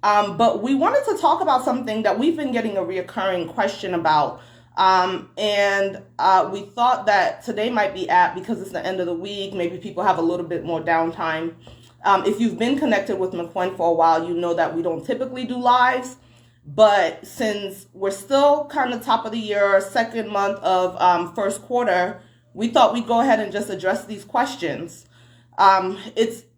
But we wanted to talk about something that we've been getting a reoccurring question about. And we thought that today might be apt because it's the end of the week. Maybe people have a little bit more downtime. If you've been connected with MCWEN for a while, you know that we don't typically do lives. But since we're still kind of top of the year, second month of first quarter, we thought we'd go ahead and just address these questions.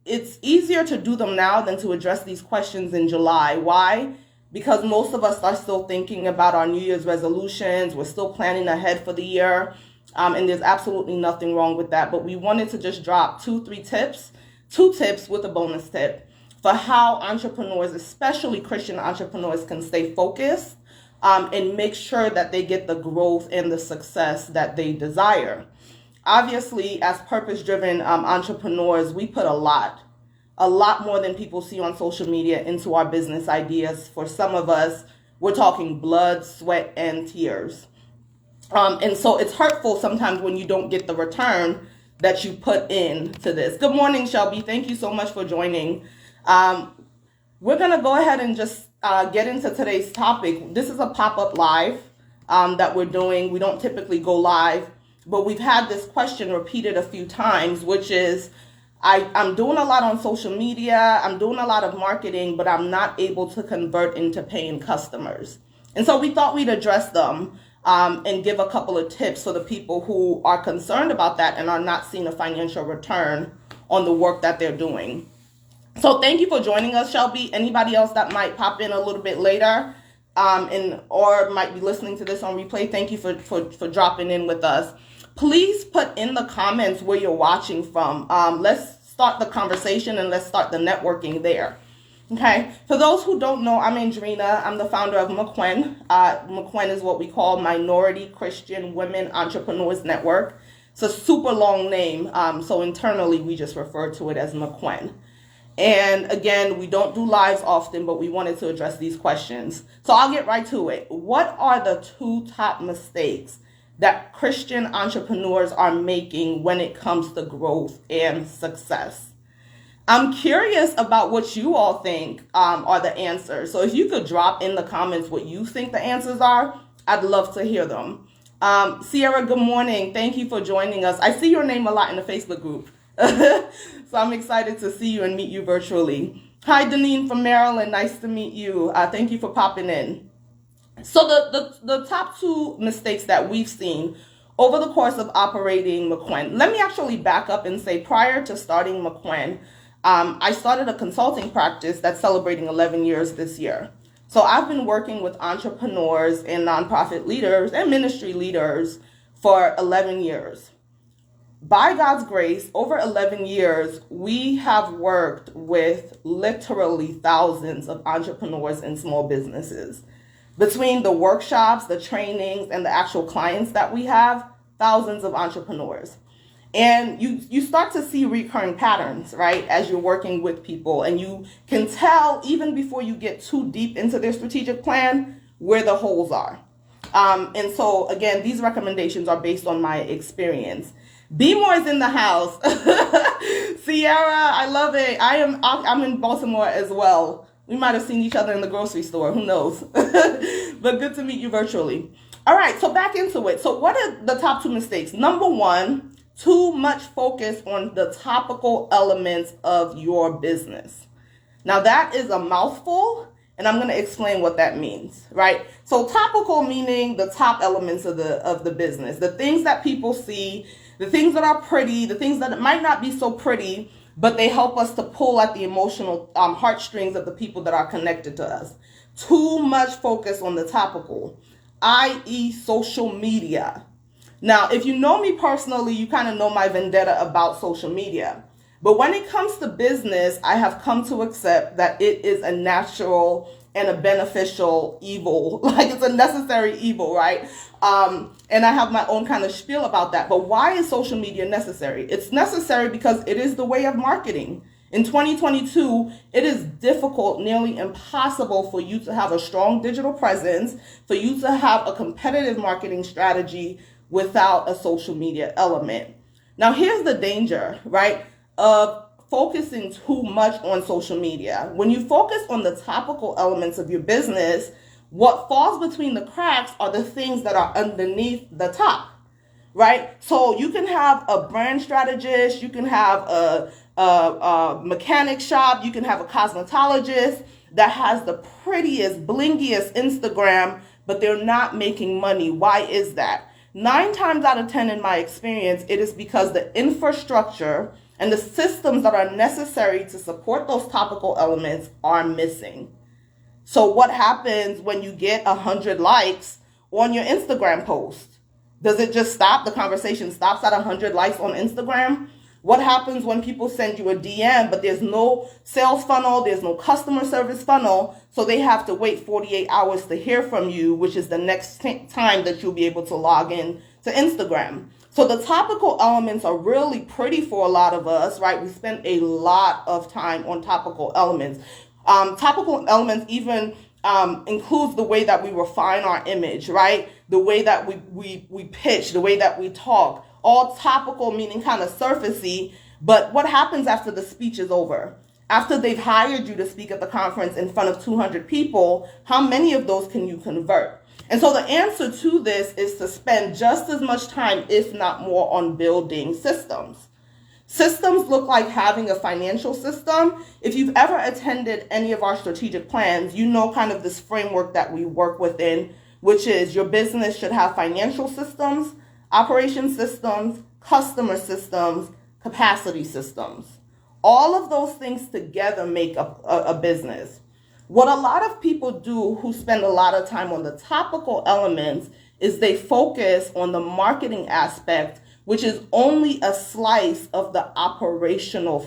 It's easier to do them now than to address these questions in July. Why? Because most of us are still thinking about our New Year's resolutions. We're still planning ahead for the year. And there's absolutely nothing wrong with that. But we wanted to just drop two tips with a bonus tip for how entrepreneurs, especially Christian entrepreneurs, can stay focused and make sure that they get the growth and the success that they desire. Obviously, as purpose-driven entrepreneurs, we put a lot more than people see on social media into our business ideas. For some of us, we're talking blood, sweat, and tears. And so it's hurtful sometimes when you don't get the return that you put into this. Good morning, Shelby. Thank you so much for joining. We're going to go ahead and just get into today's topic. This is a pop-up live that we're doing. We don't typically go live, but we've had this question repeated a few times, which is, I'm doing a lot on social media, I'm doing a lot of marketing, but I'm not able to convert into paying customers. And so we thought we'd address them and give a couple of tips for the people who are concerned about that and are not seeing a financial return on the work that they're doing. So thank you for joining us, Shelby. Anybody else that might pop in a little bit later or might be listening to this on replay, thank you for dropping in with us. Please put in the comments where you're watching from. Let's start the conversation and let's start the networking there. Okay, for those who don't know, I'm Andrena. I'm the founder of MCWEN. MCWEN is what we call Minority Christian Women Entrepreneurs Network. It's a super long name, so internally we just refer to it as MCWEN. And again, we don't do lives often, but we wanted to address these questions. So I'll get right to it. What are the two top mistakes that Christian entrepreneurs are making when it comes to growth and success? I'm curious about what you all think are the answers. So if you could drop in the comments what you think the answers are, I'd love to hear them. Sierra, good morning. Thank you for joining us. I see your name a lot in the Facebook group. So I'm excited to see you and meet you virtually. Hi, Deneen from Maryland. Nice to meet you. Thank you for popping in. So the top two mistakes that we've seen over the course of operating MCWEN. Let me actually back up and say prior to starting MCWEN, I started a consulting practice that's celebrating 11 years this year. So I've been working with entrepreneurs and nonprofit leaders and ministry leaders for 11 years. By God's grace, over 11 years, we have worked with literally thousands of entrepreneurs and small businesses. Between the workshops, the trainings, and the actual clients that we have, thousands of entrepreneurs. And you start to see recurring patterns, right, as you're working with people. And you can tell, even before you get too deep into their strategic plan, where the holes are. And so, again, these recommendations are based on my experience. Be More is in the house. Sierra, I love it. I'm in Baltimore as well. We might have seen each other in the grocery store. Who knows? But good to meet you virtually. All right, so back into it. So what are the top two mistakes? Number one, too much focus on the topical elements of your business. Now that is a mouthful, and I'm going to explain what that means, right? So topical meaning the top elements of the business, the things that people see, the things that are pretty, the things that might not be so pretty, but they help us to pull at the emotional heartstrings of the people that are connected to us. Too much focus on the topical, i.e. social media. Now, if you know me personally, you kind of know my vendetta about social media. But when it comes to business, I have come to accept that it is a natural and a beneficial evil. Like it's a necessary evil, right? And I have my own kind of spiel about that. But why is social media necessary? It's necessary because it is the way of marketing. In 2022, it is difficult, nearly impossible for you to have a strong digital presence, for you to have a competitive marketing strategy without a social media element. Now, here's the danger, right, of focusing too much on social media. When you focus on the topical elements of your business, what falls between the cracks are the things that are underneath the top, right? So you can have a brand strategist, you can have a mechanic shop, you can have a cosmetologist that has the prettiest, blingiest Instagram, but they're not making money. Why is that? 9 times out of 10 in my experience, it is because the infrastructure and the systems that are necessary to support those topical elements are missing. So what happens when you get 100 likes on your Instagram post? Does it just stop? The conversation stops at 100 likes on Instagram? What happens when people send you a DM, but there's no sales funnel, there's no customer service funnel, so they have to wait 48 hours to hear from you, which is the next time that you'll be able to log in to Instagram. So the topical elements are really pretty for a lot of us, right? We spend a lot of time on topical elements. Topical elements even includes the way that we refine our image, right? The way that we pitch, the way that we talk. All topical, meaning kind of surfacey, but what happens after the speech is over? After they've hired you to speak at the conference in front of 200 people, how many of those can you convert? And so the answer to this is to spend just as much time, if not more, on building systems. Systems look like having a financial system. If you've ever attended any of our strategic plans, you know kind of this framework that we work within, which is your business should have financial systems, operation systems, customer systems, capacity systems. All of those things together make up a business. What a lot of people do who spend a lot of time on the topical elements is they focus on the marketing aspect, which is only a slice of the operational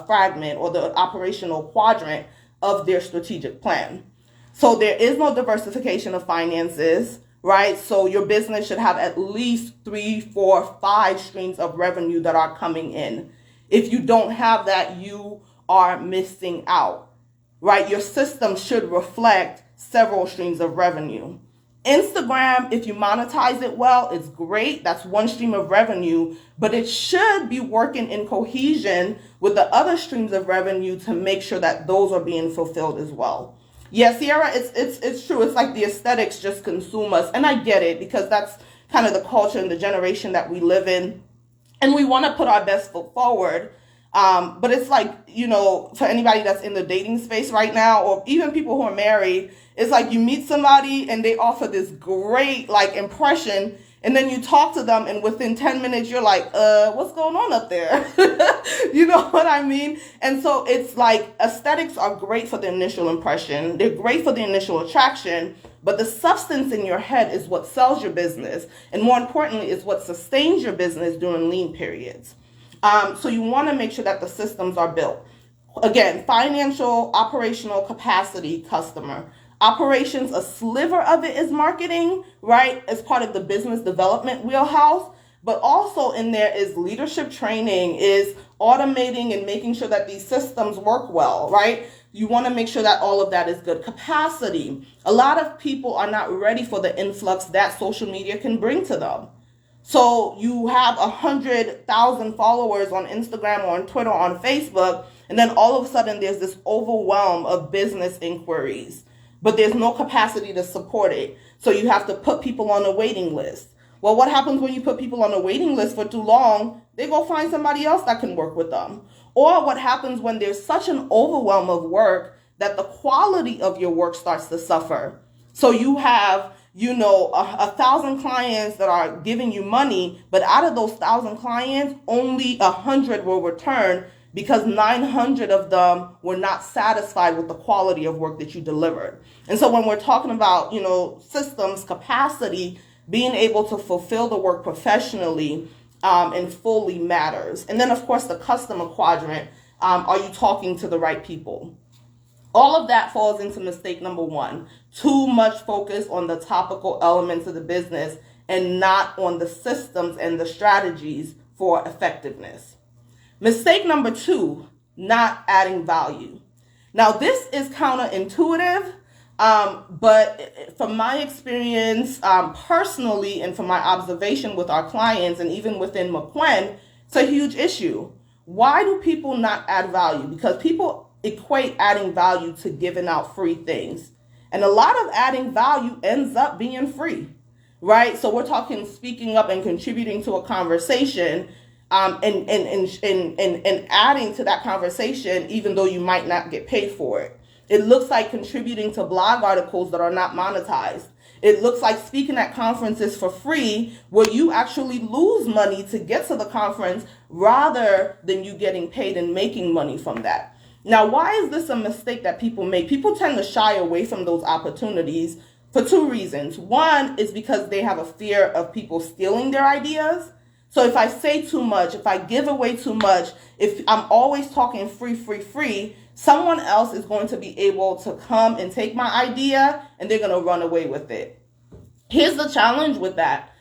fragment or the operational quadrant of their strategic plan. So there is no diversification of finances, right? So your business should have at least 3, 4, 5 streams of revenue that are coming in. If you don't have that, you are missing out, right? Your system should reflect several streams of revenue. Instagram, if you monetize it well, it's great. That's one stream of revenue, but it should be working in cohesion with the other streams of revenue to make sure that those are being fulfilled as well. Yeah, Sierra, it's true. It's like the aesthetics just consume us. And I get it because that's kind of the culture and the generation that we live in. And we want to put our best foot forward. But it's like, you know, for anybody that's in the dating space right now, or even people who are married, it's like you meet somebody and they offer this great like impression. And then you talk to them and within 10 minutes, you're like, what's going on up there? You know what I mean? And so it's like aesthetics are great for the initial impression. They're great for the initial attraction, but the substance in your head is what sells your business. And more importantly, is what sustains your business during lean periods. So you want to make sure that the systems are built. Again, financial, operational, capacity, customer. Operations, a sliver of it is marketing, right, as part of the business development wheelhouse. But also in there is leadership training, is automating and making sure that these systems work well, right? You want to make sure that all of that is good. Capacity. A lot of people are not ready for the influx that social media can bring to them. So you have 100,000 followers on Instagram or on Twitter or on Facebook, and then all of a sudden there's this overwhelm of business inquiries, but there's no capacity to support it. So you have to put people on a waiting list. Well, what happens when you put people on a waiting list for too long? They go find somebody else that can work with them. Or what happens when there's such an overwhelm of work that the quality of your work starts to suffer. So you have, you know, 1,000 clients that are giving you money, but out of those 1,000 clients, only 100 will return because 900 of them were not satisfied with the quality of work that you delivered. And so when we're talking about, you know, systems, capacity, being able to fulfill the work professionally and fully matters. And then, of course, the customer quadrant, are you talking to the right people? All of that falls into mistake number 1. Too much focus on the topical elements of the business and not on the systems and the strategies for effectiveness. Mistake number 2, not adding value. Now, this is counterintuitive, but from my experience personally and from my observation with our clients and even within MCWEN, it's a huge issue. Why do people not add value? Because people equate adding value to giving out free things. And a lot of adding value ends up being free, right? So we're talking speaking up and contributing to a conversation, and adding to that conversation, even though you might not get paid for it. It looks like contributing to blog articles that are not monetized. It looks like speaking at conferences for free, where you actually lose money to get to the conference rather than you getting paid and making money from that. Now, why is this a mistake that people make? People tend to shy away from those opportunities for two reasons. One is because they have a fear of people stealing their ideas. So if I say too much, if I give away too much, if I'm always talking free, someone else is going to be able to come and take my idea and they're going to run away with it. Here's the challenge with that.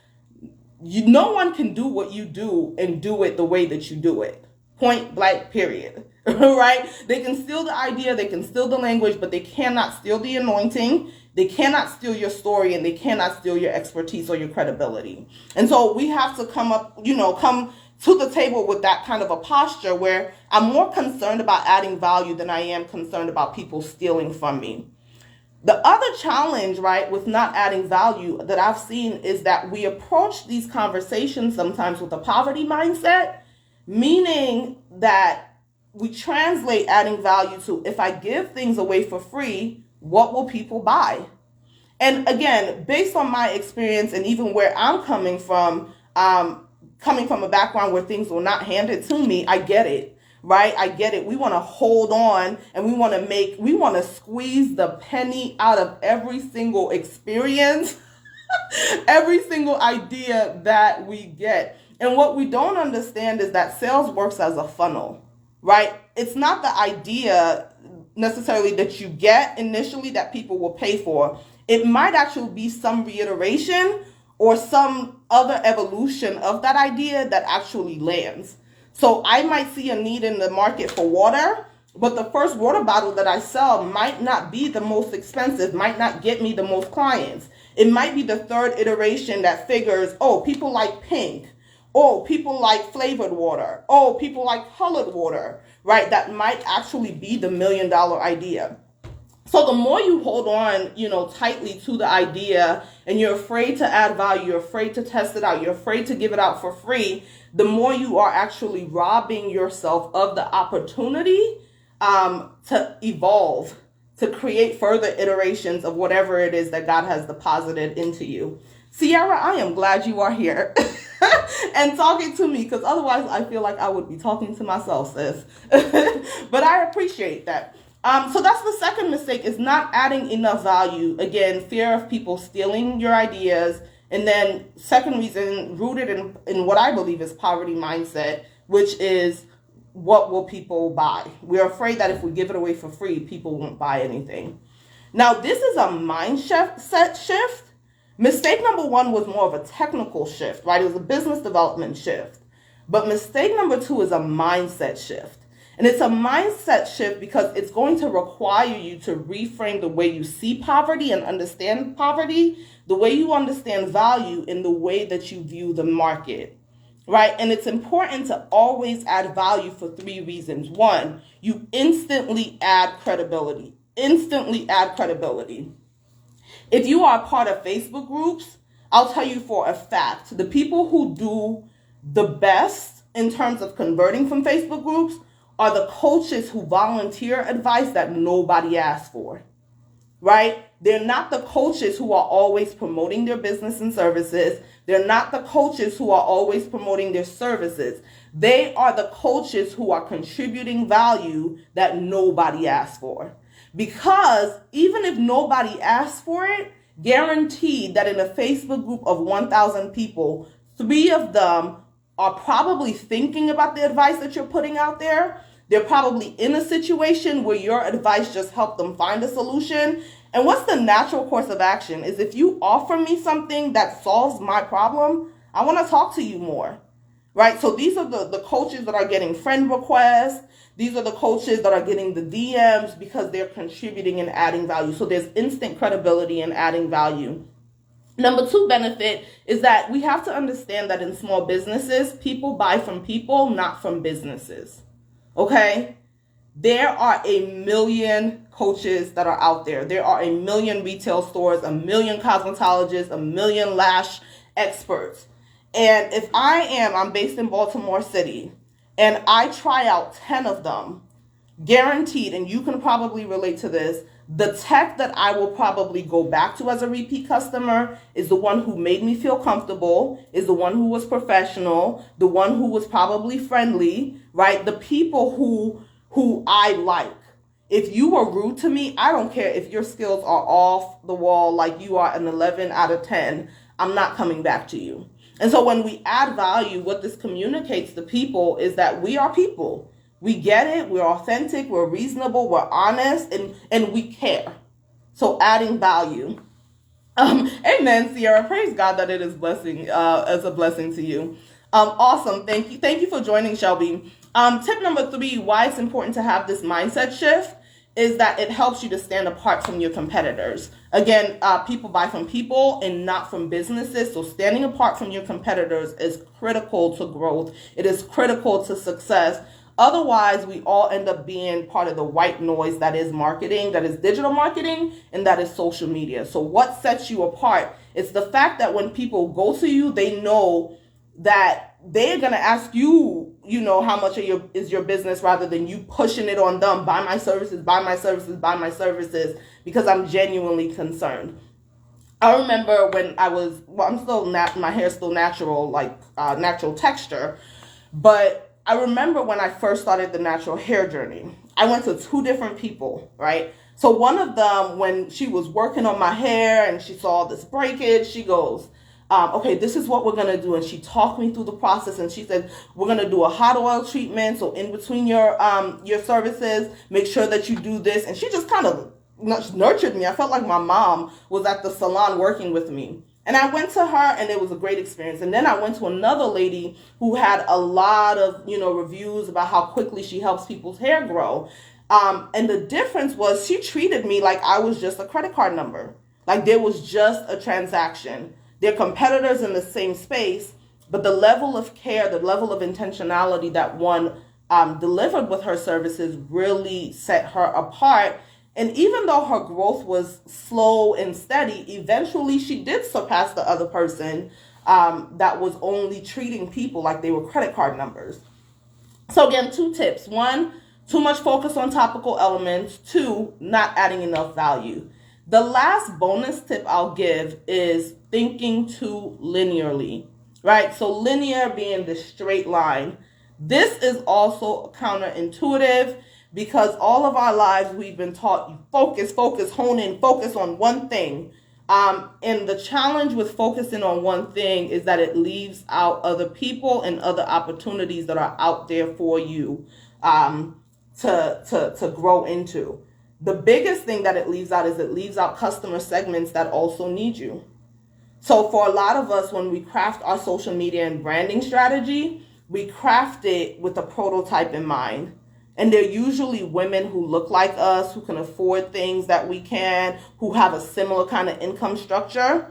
No one can do what you do and do it the way that you do it. Point blank, period. Right? They can steal the idea, they can steal the language, but they cannot steal the anointing. They cannot steal your story, and they cannot steal your expertise or your credibility. And so we have to come to the table with that kind of a posture where I'm more concerned about adding value than I am concerned about people stealing from me. The other challenge, right, with not adding value that I've seen is that we approach these conversations sometimes with a poverty mindset, meaning that we translate adding value to, if I give things away for free, what will people buy? And again, based on my experience and even where I'm coming from a background where things were not handed to me, I get it, right? I get it. We want to hold on and we want to squeeze the penny out of every single experience, every single idea that we get. And what we don't understand is that sales works as a funnel, right? It's not the idea necessarily that you get initially that people will pay for. It might actually be some reiteration or some other evolution of that idea that actually lands. So I might see a need in the market for water, but the first water bottle that I sell might not be the most expensive, might not get me the most clients. It might be the third iteration that figures, oh, people like pink. Oh, people like flavored water. Oh, people like colored water, right? That might actually be the $1 million idea. So the more you hold on, tightly to the idea and you're afraid to add value, you're afraid to test it out, you're afraid to give it out for free, the more you are actually robbing yourself of the opportunity to evolve, to create further iterations of whatever it is that God has deposited into you. Sierra, I am glad you are here and talking to me, because otherwise I feel like I would be talking to myself, sis. But I appreciate that. So that's the second mistake, is not adding enough value. Again, fear of people stealing your ideas. And then second reason, rooted in what I believe is poverty mindset, which is, what will people buy? We're afraid that if we give it away for free, people won't buy anything. Now, this is a mindset shift. Mistake number one was more of a technical shift, right? It was a business development shift. But mistake number two is a mindset shift. And it's a mindset shift because it's going to require you to reframe the way you see poverty and understand poverty, the way you understand value, in the way that you view the market, right? And it's important to always add value for three reasons. One, you instantly add credibility. Instantly add credibility. If you are a part of Facebook groups, I'll tell you for a fact, the people who do the best in terms of converting from Facebook groups are the coaches who volunteer advice that nobody asks for, right? They're not the coaches who are always promoting their business and services. They're not the coaches who are always promoting their services. They are the coaches who are contributing value that nobody asks for. Because even if nobody asks for it, guaranteed that in a Facebook group of 1,000 people, 3 of them are probably thinking about the advice that you're putting out there. They're probably in a situation where your advice just helped them find a solution. And what's the natural course of action is, if you offer me something that solves my problem, I want to talk to you more, right? So these are the coaches that are getting friend requests. These are the coaches that are getting the DMs because they're contributing and adding value. So there's instant credibility in adding value. Number two benefit is that we have to understand that in small businesses, people buy from people, not from businesses. Okay? There are a million coaches that are out there. There are a million retail stores, a million cosmetologists, a million lash experts. And if I'm based in Baltimore City, and I try out 10 of them, guaranteed, and you can probably relate to this, the tech that I will probably go back to as a repeat customer is the one who made me feel comfortable, is the one who was professional, the one who was probably friendly, right? The people who I like. If you were rude to me, I don't care if your skills are off the wall, like you are an 11 out of 10, I'm not coming back to you. And so when we add value, what this communicates to people is that we are people. We get it, we're authentic, we're reasonable, we're honest, and we care. So adding value. Amen, Sierra. Praise God that it is blessing as a blessing to you. Awesome. Thank you. Thank you for joining, Shelby. Tip number 3, why it's important to have this mindset shift is that it helps you to stand apart from your competitors. Again, people buy from people and not from businesses. So standing apart from your competitors is critical to growth. It is critical to success. Otherwise, we all end up being part of the white noise that is marketing, that is digital marketing, and that is social media. So what sets you apart? It's the fact that when people go to you, they know that they're going to ask you, how much is your business, rather than you pushing it on them. Buy my services, buy my services, buy my services, because I'm genuinely concerned. I remember when my hair's still natural, like natural texture, but I remember when I first started the natural hair journey, I went to 2 different people, right? So one of them, when she was working on my hair and she saw this breakage, she goes, okay, this is what we're going to do. And she talked me through the process, and she said, we're going to do a hot oil treatment. So in between your services, make sure that you do this. And she just kind of nurtured me. I felt like my mom was at the salon working with me. And I went to her, and it was a great experience. And then I went to another lady who had a lot of, reviews about how quickly she helps people's hair grow. And the difference was she treated me like I was just a credit card number. Like there was just a transaction. They're competitors in the same space, but the level of care, the level of intentionality that one delivered with her services really set her apart. And even though her growth was slow and steady, eventually she did surpass the other person that was only treating people like they were credit card numbers. So again, 2 tips. 1, too much focus on topical elements. 2, not adding enough value. The last bonus tip I'll give is thinking too linearly, right? So linear being the straight line. This is also counterintuitive, because all of our lives we've been taught focus, hone in, focus on one thing. And the challenge with focusing on one thing is that it leaves out other people and other opportunities that are out there for you to grow into. The biggest thing that it leaves out is it leaves out customer segments that also need you. So for a lot of us, when we craft our social media and branding strategy, we craft it with a prototype in mind. And they're usually women who look like us, who can afford things that we can, who have a similar kind of income structure.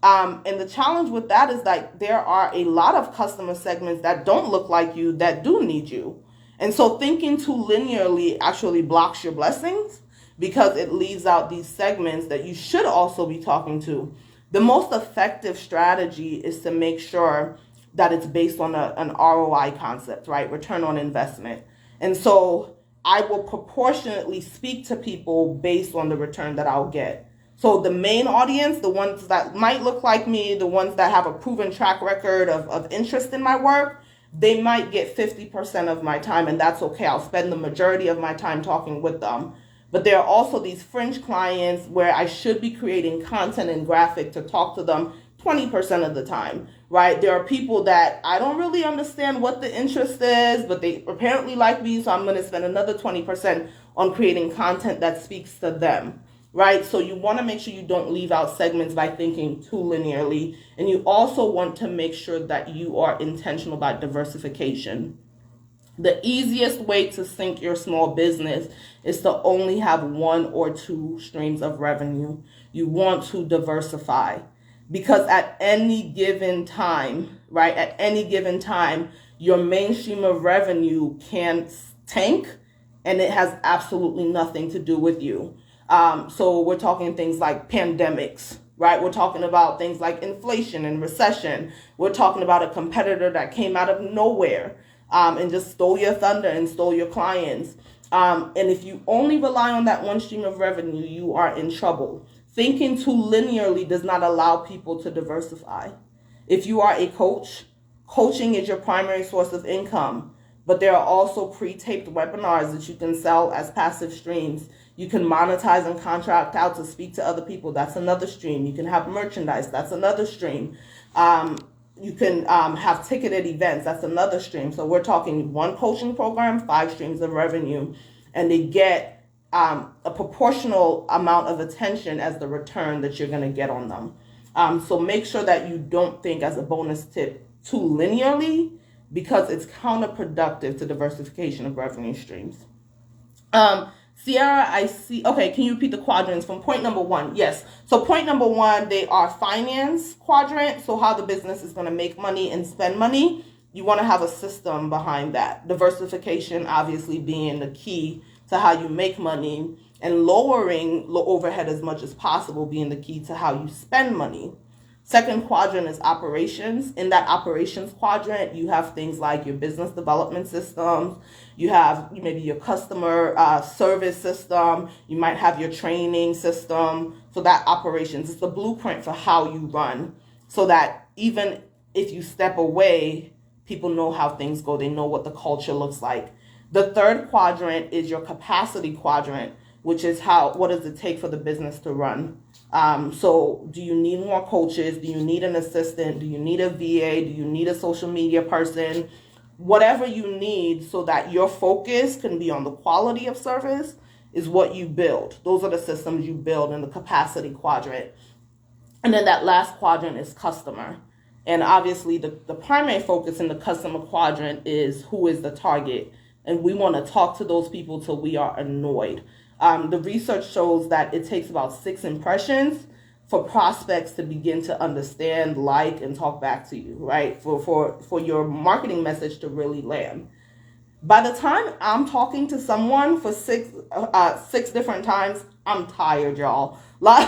And the challenge with that is that there are a lot of customer segments that don't look like you that do need you. And so thinking too linearly actually blocks your blessings, because it leaves out these segments that you should also be talking to. The most effective strategy is to make sure that it's based on an ROI concept, right? Return on investment. And so I will proportionately speak to people based on the return that I'll get. So the main audience, the ones that might look like me, the ones that have a proven track record of interest in my work, they might get 50% of my time, and that's okay. I'll spend the majority of my time talking with them. But there are also these fringe clients where I should be creating content and graphic to talk to them 20% of the time, right? There are people that I don't really understand what the interest is, but they apparently like me, so I'm going to spend another 20% on creating content that speaks to them, right? So you want to make sure you don't leave out segments by thinking too linearly. And you also want to make sure that you are intentional about diversification. The easiest way to sink your small business is to only have 1 or 2 streams of revenue. You want to diversify. because at any given time, right, at any given time, your mainstream of revenue can tank, and it has absolutely nothing to do with you. So we're talking things like pandemics, right? We're talking about things like inflation and recession. We're talking about a competitor that came out of nowhere and just stole your thunder and stole your clients. And if you only rely on that one stream of revenue, you are in trouble. Thinking too linearly does not allow people to diversify. If you are a coach, coaching is your primary source of income, but there are also pre-taped webinars that you can sell as passive streams. You can monetize and contract out to speak to other people. That's another stream. You can have merchandise. That's another stream. You can have ticketed events. That's another stream. So we're talking one coaching program, 5 streams of revenue, and they get a proportional amount of attention as the return that you're going to get on them. So make sure that you don't think, as a bonus tip, too linearly, because it's counterproductive to diversification of revenue streams. Sierra, I see. Okay, can you repeat the quadrants from point number 1? Yes. So point number 1, they are finance quadrant. So how the business is going to make money and spend money. You want to have a system behind that. Diversification obviously being the key to how you make money, and lowering overhead as much as possible being the key to how you spend money. Second quadrant is operations. In that operations quadrant, you have things like your business development systems. You have maybe your customer service system. You might have your training system. So that operations is the blueprint for how you run, so that even if you step away, people know how things go. They know what the culture looks like. The third quadrant is your capacity quadrant, which is what does it take for the business to run? So do you need more coaches? Do you need an assistant? Do you need a VA? Do you need a social media person? Whatever you need so that your focus can be on the quality of service is what you build. Those are the systems you build in the capacity quadrant. And then that last quadrant is customer. And obviously the primary focus in the customer quadrant is who is the target. And we want to talk to those people till we are annoyed. The research shows that it takes about 6 impressions for prospects to begin to understand, like, and talk back to you, right? For your marketing message to really land. By the time I'm talking to someone for 6 different times, I'm tired, y'all. Like,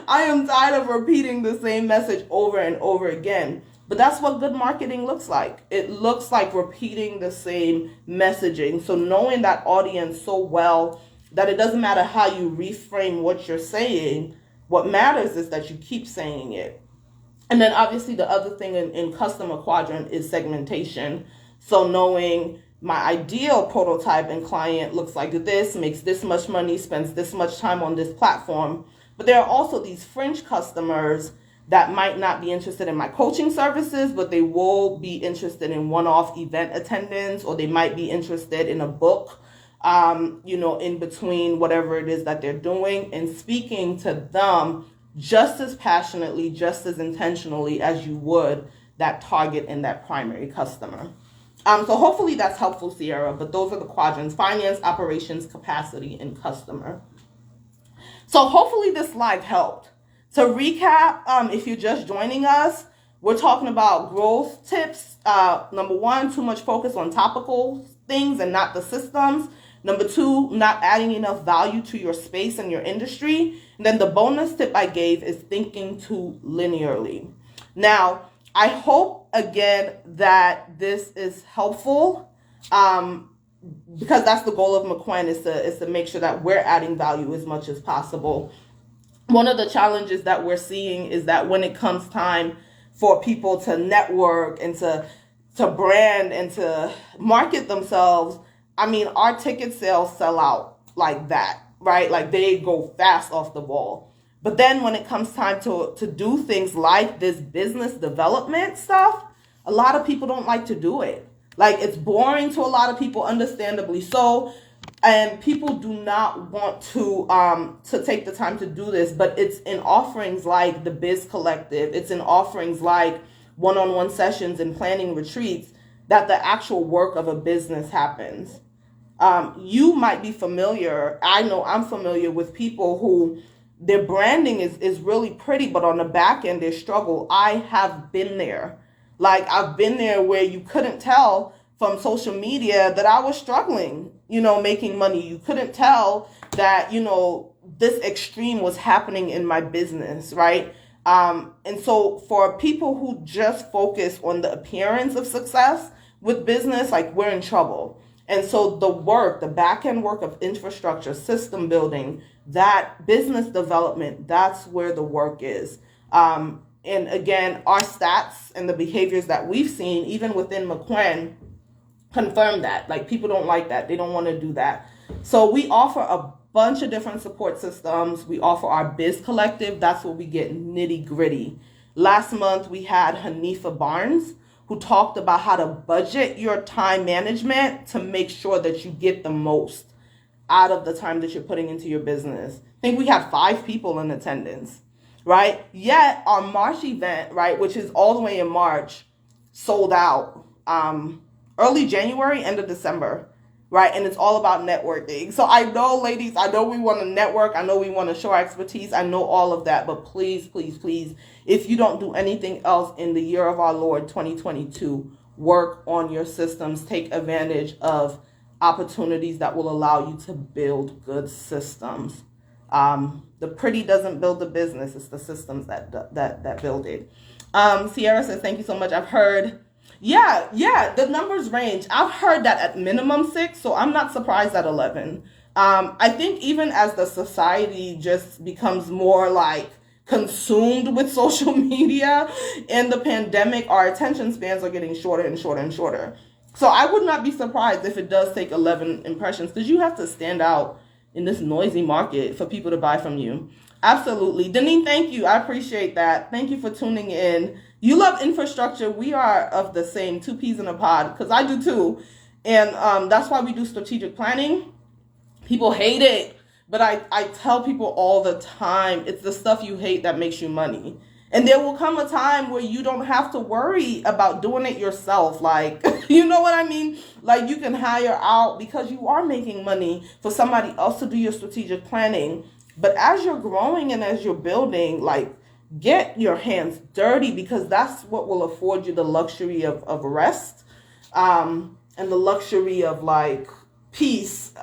I am tired of repeating the same message over and over again. But that's what good marketing looks like. It looks like repeating the same messaging. So knowing that audience so well that it doesn't matter how you reframe what you're saying, what matters is that you keep saying it. And then obviously the other thing in customer quadrant is segmentation. So knowing my ideal prototype and client looks like this, makes this much money, spends this much time on this platform. But there are also these fringe customers that might not be interested in my coaching services, but they will be interested in one-off event attendance, or they might be interested in a book, in between whatever it is that they're doing, and speaking to them just as passionately, just as intentionally as you would that target and that primary customer. So hopefully that's helpful, Sierra, but those are the quadrants: finance, operations, capacity, and customer. So hopefully this live helped. To recap, if you're just joining us, we're talking about growth tips. Number 1, too much focus on topical things and not the systems. Number 2, not adding enough value to your space and your industry. And then the bonus tip I gave is thinking too linearly. Now, I hope, again, that this is helpful, because that's the goal of MCWEN, is to make sure that we're adding value as much as possible. One of the challenges that we're seeing is that when it comes time for people to network and to brand and to market themselves, I mean, our ticket sales sell out like that, right? Like they go fast off the ball. But then when it comes time to do things like this business development stuff, a lot of people don't like to do it. Like, it's boring to a lot of people, understandably so. And people do not want to take the time to do this, but it's in offerings like the Biz Collective. It's in offerings like one-on-one sessions and planning retreats that the actual work of a business happens. You might be familiar. I know I'm familiar with people who their branding is really pretty, but on the back end, they struggle. I have been there. Like, I've been there where you couldn't tell from social media that I was struggling, making money. You couldn't tell that, this extreme was happening in my business, right? And so for people who just focus on the appearance of success with business, like, we're in trouble. And so the back end work of infrastructure, system building, that business development, that's where the work is. And again, our stats and the behaviors that we've seen, even within MCWEN, confirm that. Like, people don't like that. They don't want to do that. So we offer a bunch of different support systems. We offer our Biz Collective. That's where we get nitty gritty. Last month, we had Hanifa Barnes, who talked about how to budget your time management to make sure that you get the most out of the time that you're putting into your business. I think we had 5 people in attendance, right? Yet our March event, right, which is all the way in March, sold out early January, end of December, right? And it's all about networking. So I know, ladies, I know we want to network. I know we want to show our expertise. I know all of that. But please, please, please, if you don't do anything else in the year of our Lord 2022, work on your systems. Take advantage of opportunities that will allow you to build good systems. The pretty doesn't build the business. It's the systems that build it. Sierra says, thank you so much. I've heard... Yeah, the numbers range. I've heard that at minimum 6, so I'm not surprised at 11. I think even as the society just becomes more like consumed with social media and the pandemic, our attention spans are getting shorter and shorter and shorter. So I would not be surprised if it does take 11 impressions, because you have to stand out in this noisy market for people to buy from you. Absolutely. Deneen, thank you. I appreciate that. Thank you for tuning in. You love infrastructure. We are of the same 2 peas in a pod, because I do too. And that's why we do strategic planning. People hate it, but I tell people all the time, it's the stuff you hate that makes you money. And there will come a time where you don't have to worry about doing it yourself. Like, you know what I mean? Like, you can hire out because you are making money for somebody else to do your strategic planning. But as you're growing and as you're building, like, get your hands dirty, because that's what will afford you the luxury of rest and the luxury of, like, peace.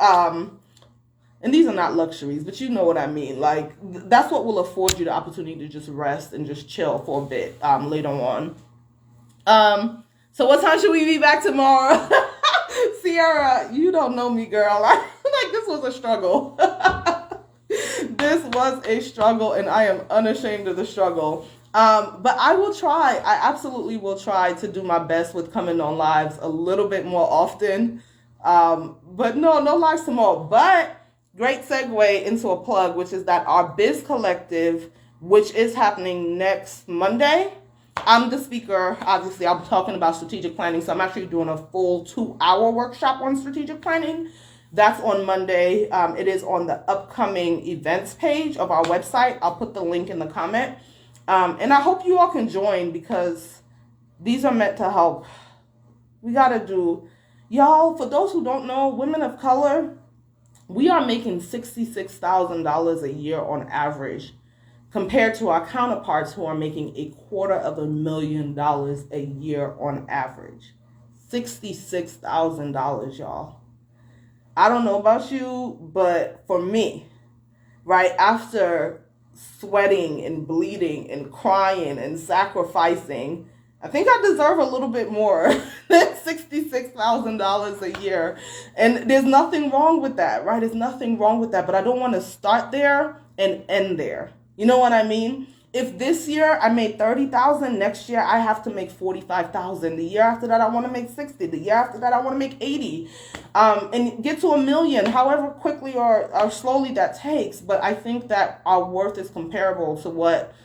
And these are not luxuries, but you know what I mean. Like, that's what will afford you the opportunity to just rest and just chill for a bit later on. So what time should we be back tomorrow? Sierra, you don't know me, girl. Like, this was a struggle. This was a struggle, and I am unashamed of the struggle. But I will try. I absolutely will try to do my best with coming on lives a little bit more often. But no lives tomorrow. But great segue into a plug, which is that our Biz Collective, which is happening next Monday. I'm the speaker. Obviously, I'm talking about strategic planning. So I'm actually doing a full 2-hour workshop on strategic planning. That's on Monday. It is on the upcoming events page of our website. I'll put the link in the comment. And I hope you all can join, because these are meant to help. We got to do... Y'all, for those who don't know, women of color, we are making $66,000 a year on average, compared to our counterparts who are making $250,000 a year on average. $66,000, y'all. I don't know about you, but for me, right, after sweating and bleeding and crying and sacrificing, I think I deserve a little bit more than $66,000 a year. And there's nothing wrong with that, right? There's nothing wrong with that. But I don't want to start there and end there. You know what I mean? If this year I made $30,000, next year I have to make $45,000. The year after that I want to make $60,000. The year after that I want to make $80,000, and get to $1 million, however quickly or slowly that takes. But I think that our worth is comparable to what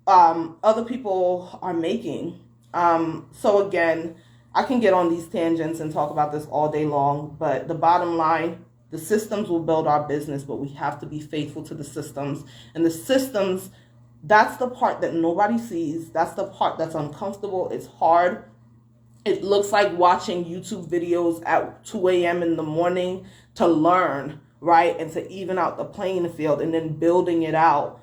other people are making. So again, I can get on these tangents and talk about this all day long, but the bottom line, the systems will build our business, but we have to be faithful to the systems. And the systems, that's the part that nobody sees. That's the part that's uncomfortable. It's hard. It looks like watching YouTube videos at 2 a.m. in the morning to learn right? And to even out the playing field, and then building it out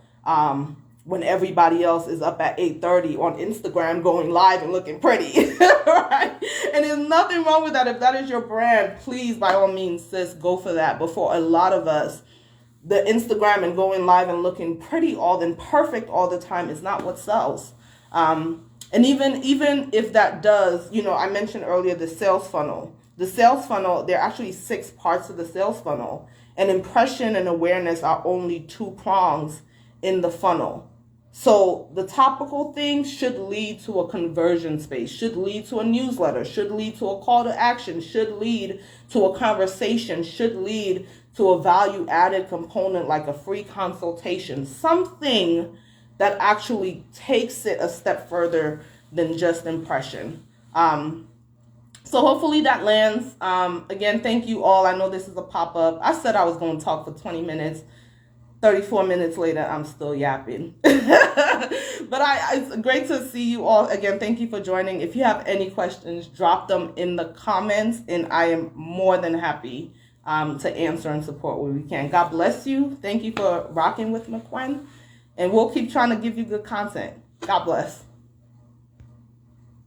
when everybody else is up at 8:30 on Instagram going live and looking pretty, right? And there's nothing wrong with that. If that is your brand, please, by all means, sis, go for that. But for a lot of us, the Instagram and going live and looking pretty and perfect all the time is not what sells. And even if that does, I mentioned earlier the sales funnel. The sales funnel, there are actually 6 parts of the sales funnel. And impression and awareness are only 2 prongs in the funnel. So the topical thing should lead to a conversion space, should lead to a newsletter, should lead to a call to action, should lead to a conversation, should lead to a value added component like a free consultation, something that actually takes it a step further than just impression. So hopefully that lands. Again, thank you all. I know this is a pop-up. I said I was going to talk for 20 minutes. 34 minutes later, I'm still yapping. But it's great to see you all. Again, thank you for joining. If you have any questions, drop them in the comments, and I am more than happy to answer and support where we can. God bless you. Thank you for rocking with MCWEN, and we'll keep trying to give you good content. God bless.